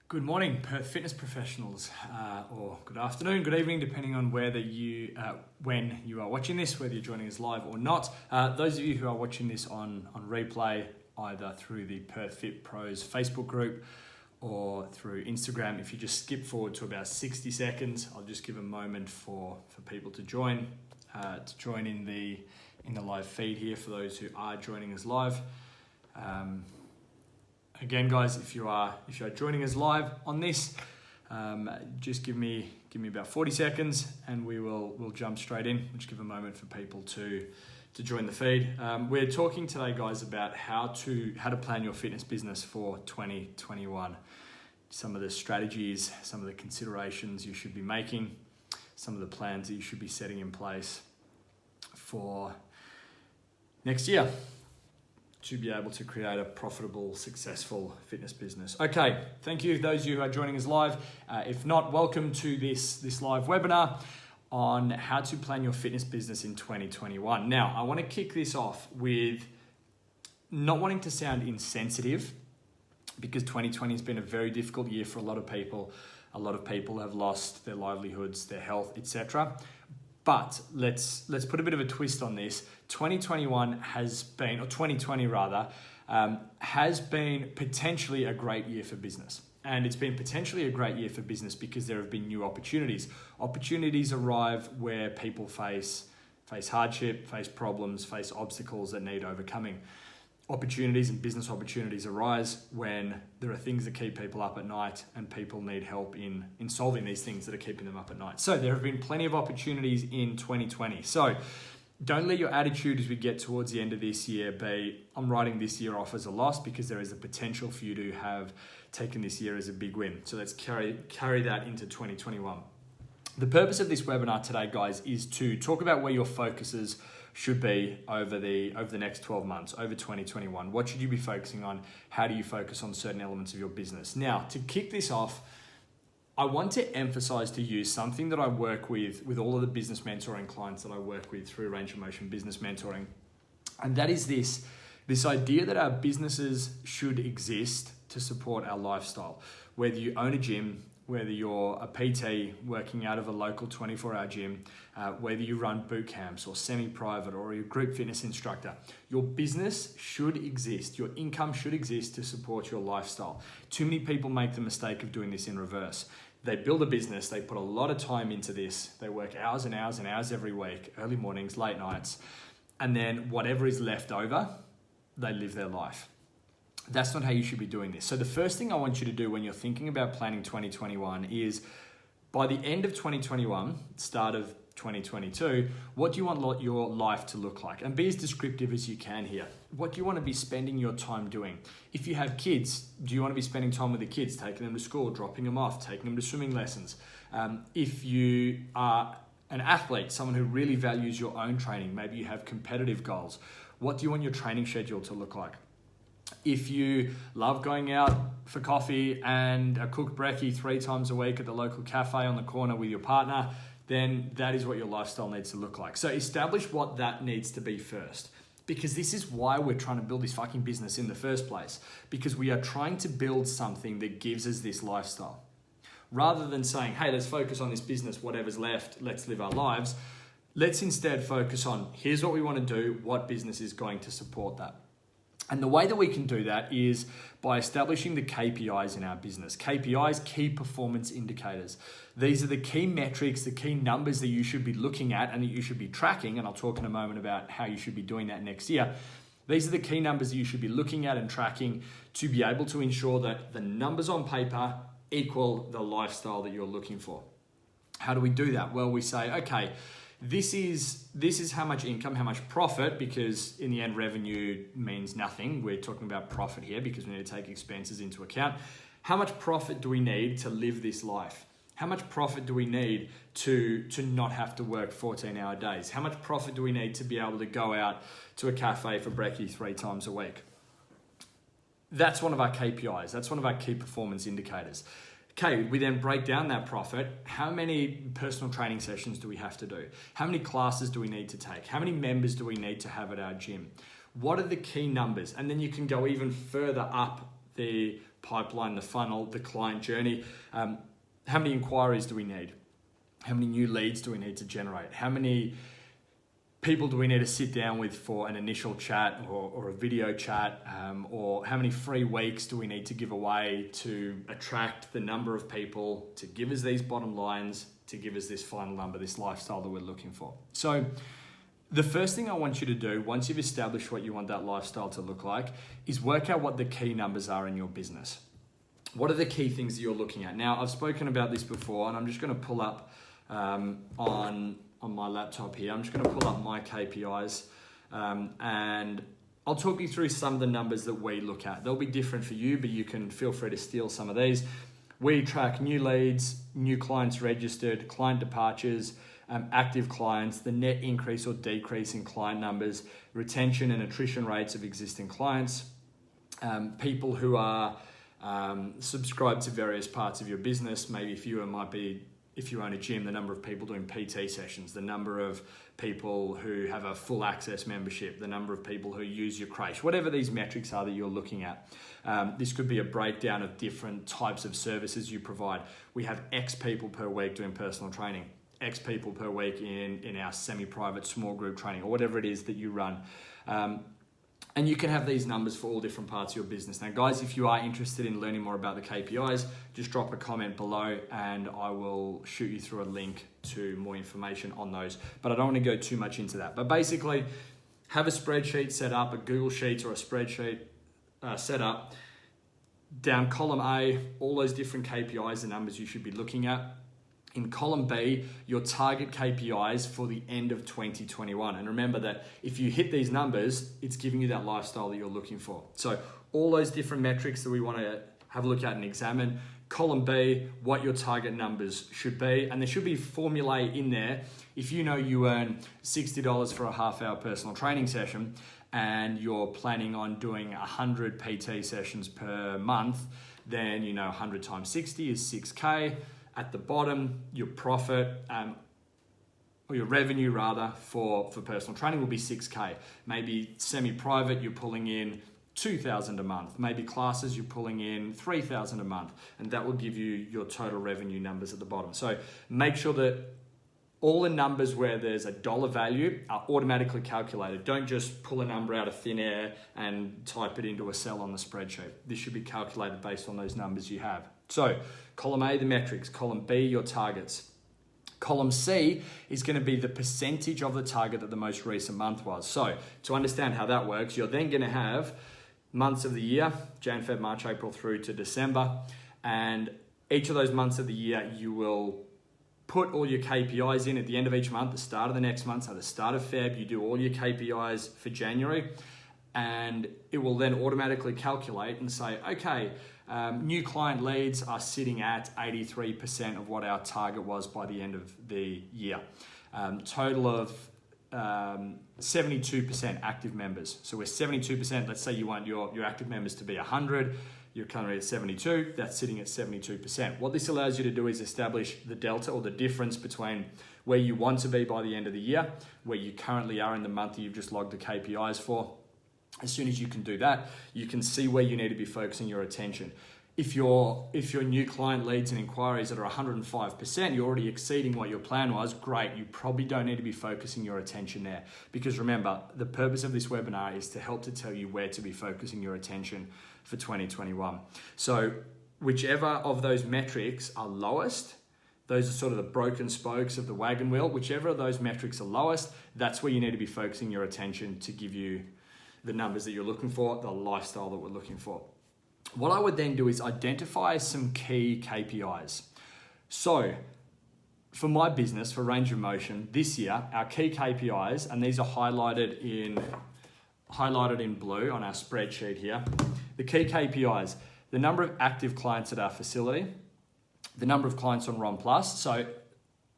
Good morning, Perth fitness professionals, or good afternoon, good evening, depending on when you are watching this, whether you're joining us live or not. Those of you who are watching this on replay, either through the Perth Fit Pros Facebook group or through Instagram, if you just skip forward to about 60 seconds, I'll just give a moment for people to join in the live feed here for those who are joining us live. Again, guys, if you are joining us live on this, just give me about 40 seconds, and we'll jump straight in. We'll just give a moment for people to join the feed. We're talking today, guys, about how to plan your fitness business for 2021. Some of the strategies, some of the considerations you should be making, some of the plans that you should be setting in place for next year to be able to create a profitable, successful fitness business. Okay, thank you those of you who are joining us live. If not, welcome to this live webinar on how to plan your fitness business in 2021. Now, I want to kick this off with not wanting to sound insensitive, because 2020 has been a very difficult year for a lot of people. A lot of people have lost their livelihoods, their health, etc. But let's put a bit of a twist on this. 2021 has been, or 2020 rather, has been potentially a great year for business. And it's been potentially a great year for business because there have been new opportunities. Opportunities arrive where people face hardship, face problems, face obstacles that need overcoming. Opportunities and business opportunities arise when there are things that keep people up at night and people need help in solving these things that are keeping them up at night. So there have been plenty of opportunities in 2020. So don't let your attitude as we get towards the end of this year be, I'm writing this year off as a loss, because there is a potential for you to have taken this year as a big win. So let's carry that into 2021. The purpose of this webinar today, guys, is to talk about where your focuses should be over the next 12 months, over 2021. What should you be focusing on? How do you focus on certain elements of your business? Now, to kick this off, I want to emphasize to you something that I work with all of the business mentoring clients that I work with through Range of Motion Business Mentoring. And that is this idea that our businesses should exist to support our lifestyle. Whether you own a gym, whether you're a PT working out of a local 24-hour gym, whether you run boot camps or semi-private or you're a group fitness instructor, your business should exist. Your income should exist to support your lifestyle. Too many people make the mistake of doing this in reverse. They build a business, they put a lot of time into this, they work hours and hours and hours every week, early mornings, late nights, and then whatever is left over, they live their life. That's not how you should be doing this. So the first thing I want you to do when you're thinking about planning 2021 is, by the end of 2021, start of 2022, what do you want your life to look like? And be as descriptive as you can here. What do you want to be spending your time doing? If you have kids, do you want to be spending time with the kids, taking them to school, dropping them off, taking them to swimming lessons? If you are an athlete, someone who really values your own training, maybe you have competitive goals, what do you want your training schedule to look like? If you love going out for coffee and a cooked brekkie 3 times a week at the local cafe on the corner with your partner, then that is what your lifestyle needs to look like. So establish what that needs to be first, because this is why we're trying to build this fucking business in the first place, because we are trying to build something that gives us this lifestyle. Rather than saying, hey, let's focus on this business, whatever's left, let's live our lives. Let's instead focus on, here's what we want to do, what business is going to support that. And the way that we can do that is by establishing the KPIs in our business. KPIs, key performance indicators. These are the key metrics, the key numbers that you should be looking at and that you should be tracking. And I'll talk in a moment about how you should be doing that next year. These are the key numbers that you should be looking at and tracking to be able to ensure that the numbers on paper equal the lifestyle that you're looking for. How do we do that? Well, we say, okay, this is how much income, how much profit, because in the end, revenue means nothing. We're talking about profit here because we need to take expenses into account. How much profit do we need to live this life? How much profit do we need to not have to work 14-hour days? How much profit do we need to be able to go out to a cafe for brekkie 3 times a week? That's one of our KPIs. That's one of our key performance indicators. Okay, we then break down that profit. How many personal training sessions do we have to do? How many classes do we need to take? How many members do we need to have at our gym? What are the key numbers? And then you can go even further up the pipeline, the funnel, the client journey. How many inquiries do we need? How many new leads do we need to generate? How many people do we need to sit down with for an initial chat or a video chat? Or how many free weeks do we need to give away to attract the number of people to give us these bottom lines, to give us this final number, this lifestyle that we're looking for? So the first thing I want you to do, once you've established what you want that lifestyle to look like, is work out what the key numbers are in your business. What are the key things that you're looking at? Now, I've spoken about this before, and I'm just going to pull up on my laptop here. I'm just going to pull up my KPIs, and I'll talk you through some of the numbers that we look at. They'll be different for you, but you can feel free to steal some of these. We track new leads, new clients registered, client departures, active clients, the net increase or decrease in client numbers, retention and attrition rates of existing clients, people who are subscribed to various parts of your business. Maybe if you own a gym, the number of people doing PT sessions, the number of people who have a full access membership, the number of people who use your crèche, whatever these metrics are that you're looking at. This could be a breakdown of different types of services you provide. We have X people per week doing personal training, X people per week in our semi-private small group training, or whatever it is that you run. And you can have these numbers for all different parts of your business. Now, guys, if you are interested in learning more about the KPIs, just drop a comment below and I will shoot you through a link to more information on those. But I don't want to go too much into that. But basically, have a spreadsheet set up, a Google Sheets or a spreadsheet set up. Down column A, all those different KPIs and numbers you should be looking at. In column B, your target KPIs for the end of 2021. And remember that if you hit these numbers, it's giving you that lifestyle that you're looking for. So all those different metrics that we want to have a look at and examine. Column B, what your target numbers should be. And there should be formulae in there. If you know you earn $60 for a half-hour personal training session and you're planning on doing 100 PT sessions per month, then 100 times 60 is 6K. At the bottom, your profit, or your revenue rather, for personal training will be 6K. Maybe semi-private, you're pulling in 2,000 a month. Maybe classes, you're pulling in 3,000 a month. And that will give you your total revenue numbers at the bottom. So make sure that all the numbers where there's a dollar value are automatically calculated. Don't just pull a number out of thin air and type it into a cell on the spreadsheet. This should be calculated based on those numbers you have. So column A, the metrics. Column B, your targets. Column C is going to be the percentage of the target that the most recent month was. So to understand how that works, you're then going to have months of the year, Jan, Feb, March, April through to December. And each of those months of the year, you will put all your KPIs in at the end of each month, the start of the next month. So the start of Feb, you do all your KPIs for January, and it will then automatically calculate and say, okay, new client leads are sitting at 83% of what our target was by the end of the year. Total of 72% active members. So we're 72%. Let's say you want your active members to be 100. You're currently at 72. That's sitting at 72%. What this allows you to do is establish the delta or the difference between where you want to be by the end of the year, where you currently are in the month that you've just logged the KPIs for. As soon as you can do that, you can see where you need to be focusing your attention. If your new client leads and inquiries that are 105%, you're already exceeding what your plan was, great. You probably don't need to be focusing your attention there. Because remember, the purpose of this webinar is to help to tell you where to be focusing your attention for 2021. So whichever of those metrics are lowest, those are sort of the broken spokes of the wagon wheel, whichever of those metrics are lowest, that's where you need to be focusing your attention to give you the numbers that you're looking for, the lifestyle that we're looking for. What I would then do is identify some key KPIs. So for my business, for Range of Motion, this year, our key KPIs, and these are highlighted in blue on our spreadsheet here. The key KPIs, the number of active clients at our facility, the number of clients on Ron Plus. So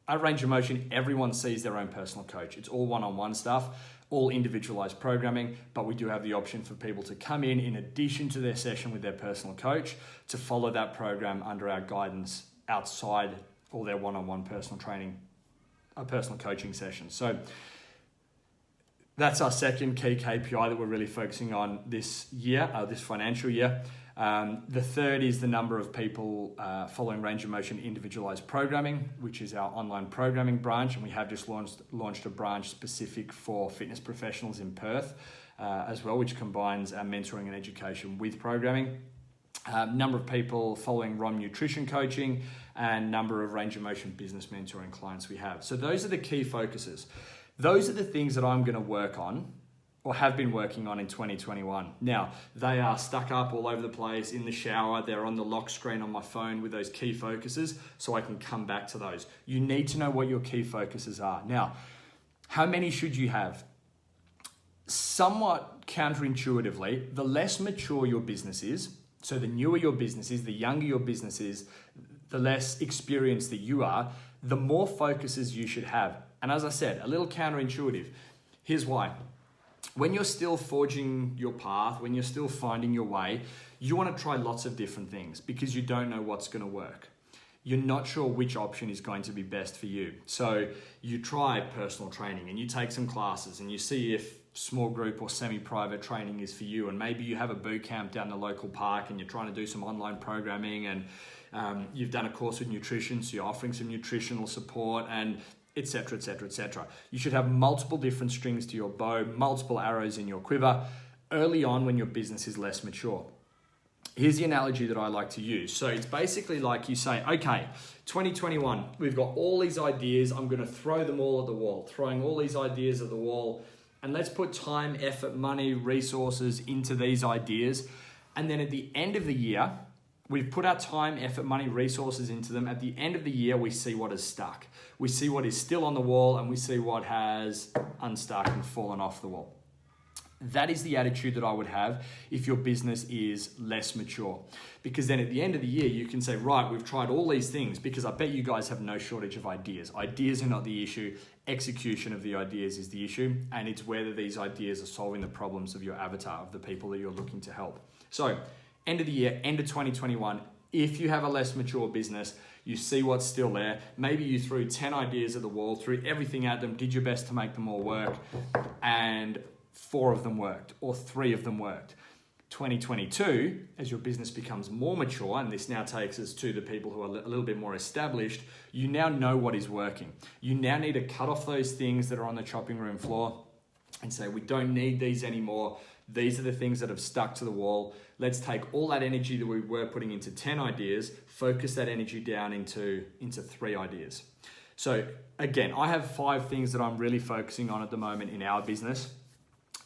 at Range of Motion, everyone sees their own personal coach. It's all one-on-one stuff, all individualized programming, but we do have the option for people to come in addition to their session with their personal coach, to follow that program under our guidance outside all their one-on-one personal training, personal coaching sessions. So that's our second key KPI that we're really focusing on this year, this financial year. The third is the number of people following Range of Motion individualized programming, which is our online programming branch. And we have just launched a branch specific for fitness professionals in Perth as well, which combines our mentoring and education with programming. Number of people following ROM nutrition coaching, and number of Range of Motion business mentoring clients we have. So those are the key focuses. Those are the things that I'm going to work on or have been working on in 2021. Now, they are stuck up all over the place in the shower. They're on the lock screen on my phone with those key focuses, so I can come back to those. You need to know what your key focuses are. Now, how many should you have? Somewhat counterintuitively, the less mature your business is, so the newer your business is, the younger your business is, the less experienced that you are, the more focuses you should have. And as I said, a little counterintuitive. Here's why. When you're still forging your path, when you're still finding your way, you want to try lots of different things because you don't know what's going to work. You're not sure which option is going to be best for you. So you try personal training and you take some classes and you see if small group or semi-private training is for you. And maybe you have a boot camp down the local park and you're trying to do some online programming, and you've done a course with nutrition, so you're offering some nutritional support, and etc., etc., etc. You should have multiple different strings to your bow, multiple arrows in your quiver early on when your business is less mature. Here's the analogy that I like to use. So it's basically like you say, okay, 2021, we've got all these ideas. I'm going to throw them all at the wall, throwing all these ideas at the wall. And let's put time, effort, money, resources into these ideas. And then at the end of the year, we've put our time, effort, money, resources into them. At the end of the year, we see what is stuck. We see what is still on the wall, and we see what has unstuck and fallen off the wall. That is the attitude that I would have if your business is less mature. Because then at the end of the year, you can say, right, we've tried all these things, because I bet you guys have no shortage of ideas. Ideas are not the issue. Execution of the ideas is the issue. And it's whether these ideas are solving the problems of your avatar, of the people that you're looking to help. So end of the year, end of 2021, if you have a less mature business, you see what's still there. Maybe you threw 10 ideas at the wall, threw everything at them, did your best to make them all work, and 4 of them worked, or 3 of them worked. 2022, as your business becomes more mature, and this now takes us to the people who are a little bit more established, you now know what is working. You now need to cut off those things that are on the chopping room floor and say, we don't need these anymore. These are the things that have stuck to the wall. Let's take all that energy that we were putting into 10 ideas, focus that energy down into 3 ideas. So again, I have 5 things that I'm really focusing on at the moment in our business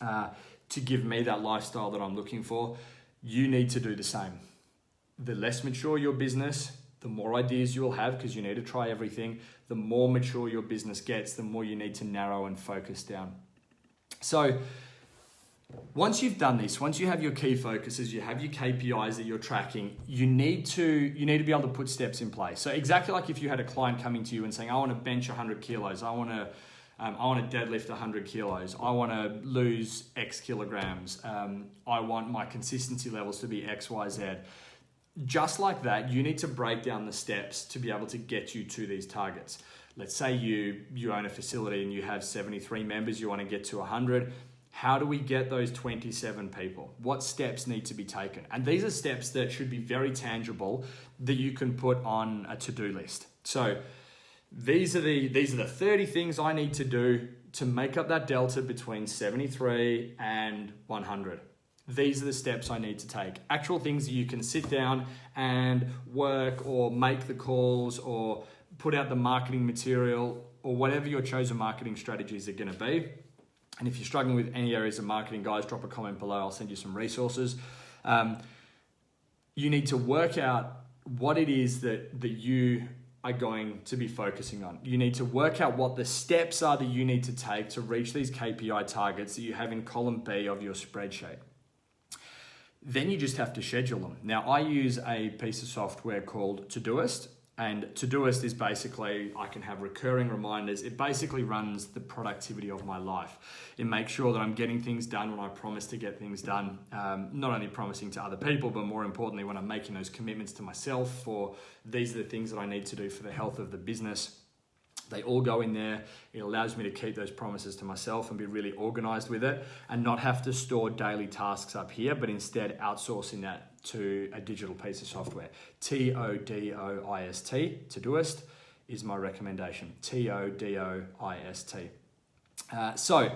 to give me that lifestyle that I'm looking for. You need to do the same. The less mature your business, the more ideas you will have, because you need to try everything. The more mature your business gets, the more you need to narrow and focus down. So once you've done this, once you have your key focuses, you have your KPIs that you're tracking, you need to be able to put steps in place. So exactly like if you had a client coming to you and saying, I want to bench 100 kilos, I want to deadlift 100 kilos, I want to lose X kilograms, I want my consistency levels to be X, Y, Z. Just like that, you need to break down the steps to be able to get you to these targets. Let's say you own a facility and you have 73 members, you want to get to 100. How do we get those 27 people? What steps need to be taken? And these are steps that should be very tangible that you can put on a to-do list. So these are the 30 things I need to do to make up that delta between 73 and 100. These are the steps I need to take. Actual things that you can sit down and work or make the calls or put out the marketing material or whatever your chosen marketing strategies are going to be. And if you're struggling with any areas of marketing, guys, drop a comment below. I'll send you some resources. You need to work out what it is that you are going to be focusing on. You need to work out what the steps are that you need to take to reach these KPI targets that you have in column B of your spreadsheet. Then you just have to schedule them. Now, I use a piece of software called Todoist. And Todoist is basically, I can have recurring reminders. It basically runs the productivity of my life. It makes sure that I'm getting things done when I promise to get things done. Not only promising to other people, but more importantly, when I'm making those commitments to myself for these are the things that I need to do for the health of the business. They all go in there. It allows me to keep those promises to myself and be really organized with it and not have to store daily tasks up here, but instead outsourcing that to a digital piece of software. Todoist, Todoist is my recommendation. Todoist. So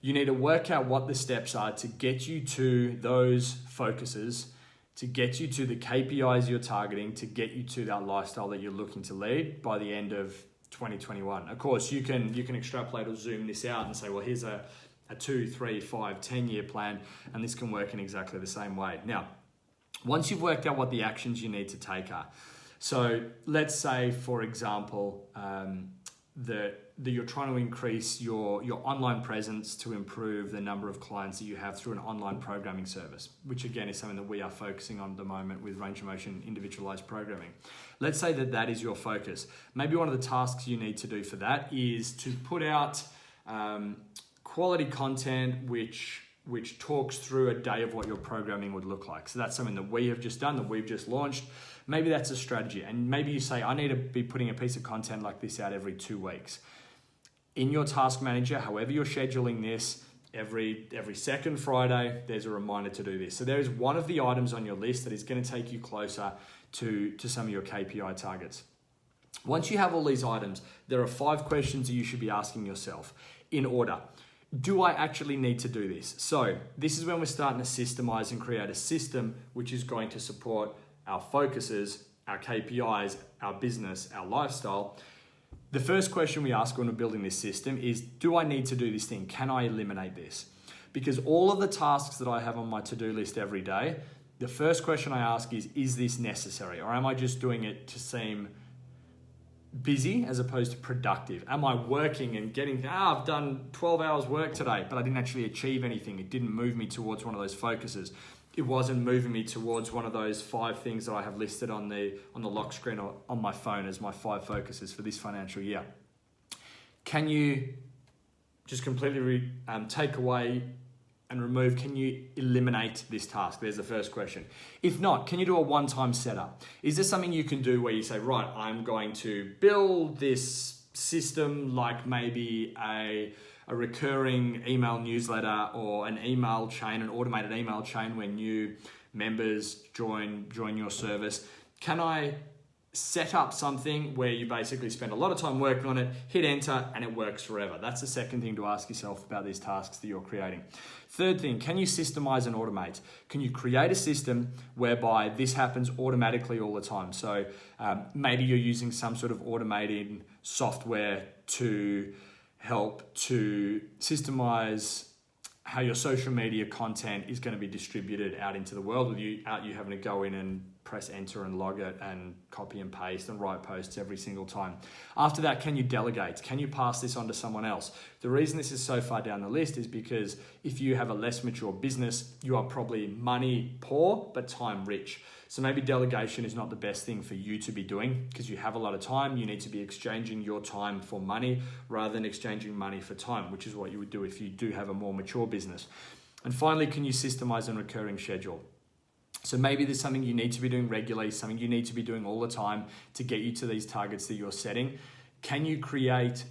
you need to work out what the steps are to get you to those focuses, to get you to the KPIs you're targeting, to get you to that lifestyle that you're looking to lead by the end of 2021. Of course, you can extrapolate or zoom this out and say, well, here's a 2, 3, 5, 10-year plan, and this can work in exactly the same way. Now, once you've worked out what the actions you need to take are, so let's say, for example, that you're trying to increase your online presence to improve the number of clients that you have through an online programming service, which again is something that we are focusing on at the moment with range of motion individualized programming. Let's say that is your focus. Maybe one of the tasks you need to do for that is to put out quality content which talks through a day of what your programming would look like. So that's something that we have just done, that we've just launched. Maybe that's a strategy. And maybe you say, I need to be putting a piece of content like this out every 2 weeks. In your task manager, however you're scheduling this, every second Friday, there's a reminder to do this. So there is one of the items on your list that is going to take you closer to some of your KPI targets. Once you have all these items, there are 5 questions that you should be asking yourself in order. Do I actually need to do this? So this is when we're starting to systemize and create a system which is going to support our focuses, our KPIs, our business, our lifestyle. The first question we ask when we're building this system is, do I need to do this thing? Can I eliminate this? Because all of the tasks that I have on my to-do list every day, the first question I ask is this necessary? Or am I just doing it to seem busy as opposed to productive? Am I working and getting, I've done 12 hours work today, but I didn't actually achieve anything. It didn't move me towards one of those focuses. It wasn't moving me towards one of those 5 things that I have listed on the lock screen or on my phone as my 5 focuses for this financial year. Can you just completely take away and remove, can you eliminate this task? There's the first question. If not, can you do a one-time setup? Is there something you can do where you say, right, I'm going to build this system like maybe a recurring email newsletter or an email chain, an automated email chain when new members join your service. Can I set up something where you basically spend a lot of time working on it, hit enter, and it works forever? That's the second thing to ask yourself about these tasks that you're creating. Third thing, can you systemize and automate? Can you create a system whereby this happens automatically all the time? So maybe you're using some sort of automated software to help to systemize how your social media content is going to be distributed out into the world without you having to go in and press enter and log it and copy and paste and write posts every single time. After that, can you delegate? Can you pass this on to someone else? The reason this is so far down the list is because if you have a less mature business, you are probably money poor, but time rich. So maybe delegation is not the best thing for you to be doing because you have a lot of time. You need to be exchanging your time for money rather than exchanging money for time, which is what you would do if you do have a more mature business. And finally, can you systemize and recurring schedule? So maybe there's something you need to be doing regularly, something you need to be doing all the time to get you to these targets that you're setting. Can you create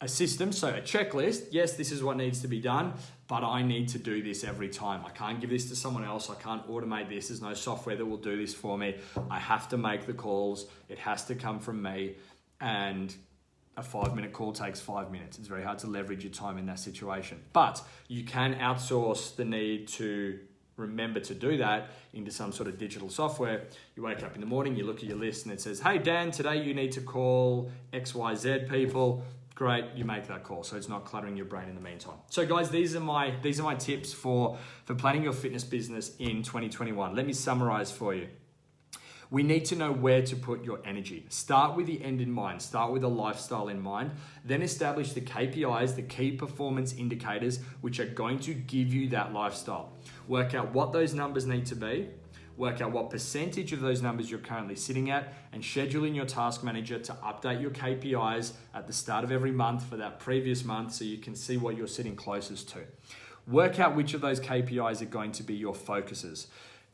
a system, so a checklist? Yes, this is what needs to be done, but I need to do this every time. I can't give this to someone else. I can't automate this. There's no software that will do this for me. I have to make the calls. It has to come from me. And a 5-minute call takes 5 minutes. It's very hard to leverage your time in that situation. But you can outsource the need to remember to do that into some sort of digital software. You wake up in the morning, you look at your list and it says, hey Dan, today you need to call XYZ people. Great, you make that call. So it's not cluttering your brain in the meantime. So guys, these are my tips for planning your fitness business in 2021. Let me summarize for you. We need to know where to put your energy. Start with the end in mind. Start with a lifestyle in mind. Then establish the KPIs, the key performance indicators, which are going to give you that lifestyle. Work out what those numbers need to be. Work out what percentage of those numbers you're currently sitting at and schedule in your task manager to update your KPIs at the start of every month for that previous month so you can see what you're sitting closest to. Work out which of those KPIs are going to be your focuses.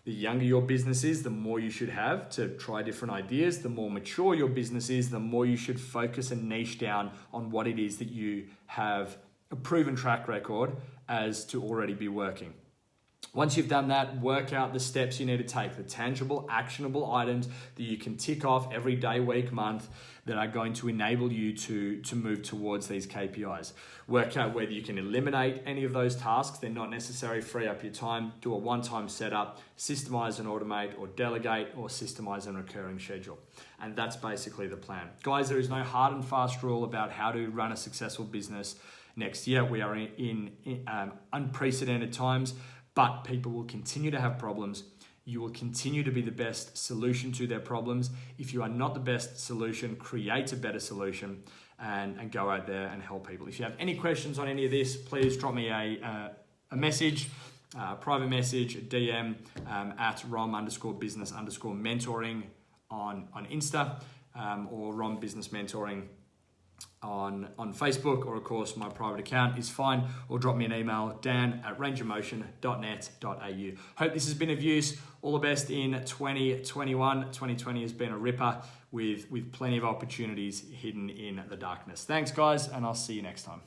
The younger your business is, the more you should have to try different ideas. The more mature your business is, the more you should focus and niche down on what it is that you have a proven track record as to already be working. Once you've done that, work out the steps you need to take, the tangible, actionable items that you can tick off every day, week, month that are going to enable you to move towards these KPIs. Work out whether you can eliminate any of those tasks. They're not necessary. Free up your time. Do a one-time setup, systemize and automate, or delegate, or systemize and recurring schedule. And that's basically the plan. Guys, there is no hard and fast rule about how to run a successful business next year. We are in unprecedented times, but people will continue to have problems. You will continue to be the best solution to their problems. If you are not the best solution, create a better solution and go out there and help people. If you have any questions on any of this, please drop me a message, private message, a DM at rom_business_mentoring on Insta, or Rom Business Mentoring on Facebook, or of course my private account is fine, or drop me an email, dan@rangeofmotion.net.au. Hope this has been of use. All the best in 2021. 2020 has been a ripper with plenty of opportunities hidden in the darkness. Thanks guys, and I'll see you next time.